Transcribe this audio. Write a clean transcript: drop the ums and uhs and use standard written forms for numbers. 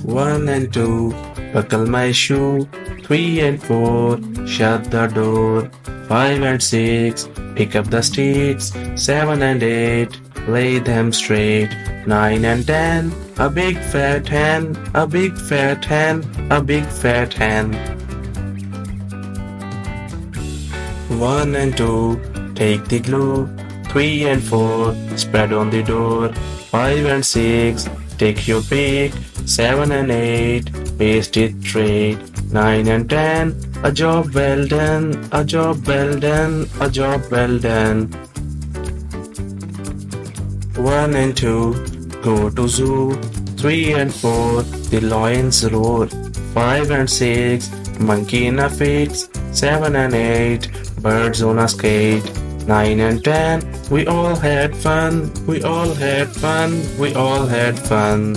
1 and 2, buckle my shoe. 3 and 4, shut the door. 5 and 6, pick up the sticks. 7 and 8, lay them straight. 9 and 10, a big fat hen, a big fat hen, a big fat hen. 1 and 2, take the glue. 3 and 4, spread on the door. 5 and 6, take your pick. 7 and 8, paste it straight. 9 and 10, a job well done, a job well done, a job well done. 1 and 2, go to zoo. 3 and 4, the lions roar. 5 and 6, monkey in a fix. 7 and 8, birds on a skate. 9 and 10, we all had fun, we all had fun, we all had fun.